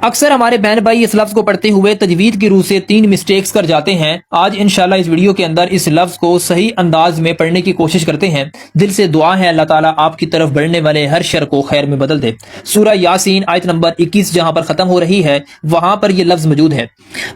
اکثر ہمارے بہن بھائی اس لفظ کو پڑھتے ہوئے تجوید کی روح سے 3 مسٹیکس کر جاتے ہیں۔ آج انشاءاللہ اس ویڈیو کے اندر اس لفظ کو صحیح انداز میں پڑھنے کی کوشش کرتے ہیں۔ دل سے دعا ہے اللہ تعالیٰ آپ کی طرف بڑھنے والے ہر شر کو خیر میں بدل دے۔ سورہ یاسین آیت نمبر 21 جہاں پر ختم ہو رہی ہے وہاں پر یہ لفظ موجود ہے۔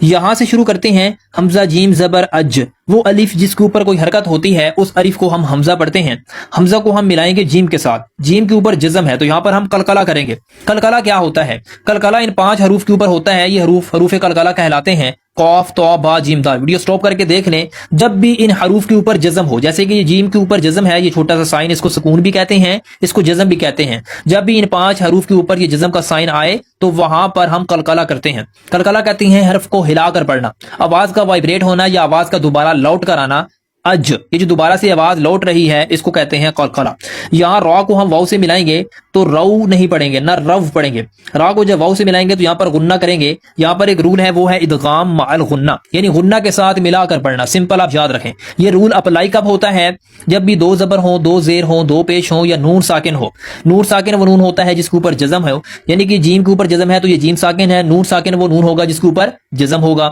یہاں سے شروع کرتے ہیں حمزہ جیم زبر اج، وہ الف جس کے اوپر کوئی حرکت ہوتی ہے اس الف کو ہم حمزہ پڑھتے ہیں۔ حمزہ کو ہم ملائیں گے جیم کے ساتھ، جیم کے اوپر جزم ہے تو یہاں پر ہم قلقلہ کریں گے۔ قلقلہ کیا ہوتا ہے؟ قلقلہ ان 5 حروف کے اوپر ہوتا ہے، یہ حروف قلقلہ کہلاتے ہیں۔ قاف تو با جیم دال، ویڈیو سٹاپ کر کے دیکھ لیں۔ جب بھی ان حروف کے اوپر جزم ہو، جیسے کہ یہ جیم کے اوپر جزم ہے، یہ چھوٹا سا سائن، اس کو سکون بھی کہتے ہیں، اس کو جزم بھی کہتے ہیں۔ جب بھی ان 5 حروف کے اوپر یہ جزم کا سائن آئے تو وہاں پر ہم قلقلہ کرتے ہیں۔ قلقلہ کہتے ہیں حرف کو ہلا کر پڑھنا، آواز کا وائبریٹ ہونا یا آواز کا دوبارہ لوٹ کر آنا۔ اج، یہ جو دوبارہ سے آواز لوٹ رہی ہے اس کو کہتے ہیں قلقلہ۔ یہاں را کو ہم واو سے ملائیں گے تو رو نہیں پڑھیں گے، نہ رو پڑھیں گے۔ را کو جب واو سے ملائیں گے تو یہاں پر غنہ کریں گے۔ یہاں پر ایک رول ہے، وہ ہے ادغام مع الغنہ، یعنی غنہ کے ساتھ ملا کر پڑھنا۔ سمپل آپ یاد رکھیں۔ یہ رول اپلائی کب ہوتا ہے؟ جب بھی 2 زبر ہوں، 2 زیر ہوں، 2 پیش ہوں یا نون ساکن ہو۔ نون ساکن وہ نون ہوتا ہے جس کے اوپر جزم ہے، یعنی کہ جیم کے اوپر جزم ہے تو یہ جیم ساکن ہے۔ نون ساکن وہ نون ہوگا جس کے اوپر جزم ہوگا۔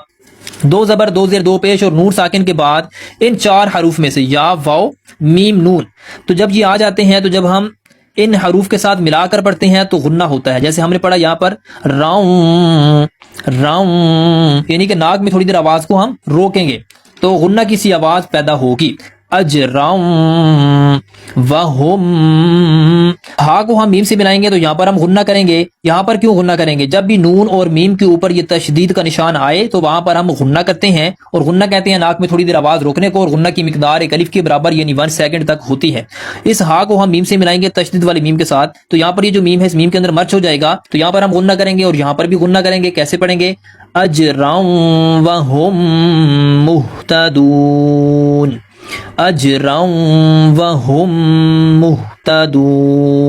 2 زبر، 2 زیر، 2 پیش اور نون ساکن کے بعد ان 4 حروف میں سے یا واو میم نون، تو جب یہ آ جاتے ہیں تو جب ہم ان حروف کے ساتھ ملا کر پڑھتے ہیں تو غنہ ہوتا ہے۔ جیسے ہم نے پڑھا یہاں پر راؤں راؤں، یعنی کہ ناک میں تھوڑی دیر آواز کو ہم روکیں گے تو غنہ کی سی آواز پیدا ہوگی۔ اجراؤں وہم، ہا کو ہم میم سے ملائیں گے تو یہاں پر ہم غنہ کریں گے۔ یہاں پر کیوں غنہ کریں گے؟ جب بھی نون اور میم کے اوپر یہ تشدید کا نشان آئے تو وہاں پر ہم غنہ کرتے ہیں، اور غنہ کہتے ہیں ناک میں تھوڑی دیر آواز روکنے کو، اور غنہ کی مقدار ایک الف کے برابر یعنی 1 سیکنڈ تک ہوتی ہے۔ اس ہا کو ہم میم سے ملائیں گے تشدید والی میم کے ساتھ تو یہاں پر یہ جو میم ہے اس میم کے اندر مرچ ہو جائے گا، تو یہاں پر ہم غنہ کریں گے اور یہاں پر بھی غنہ کریں گے۔ کیسے پڑھیں گے؟ اجراؤں وہم مہتدون، اجراؤں وہم مہتدون۔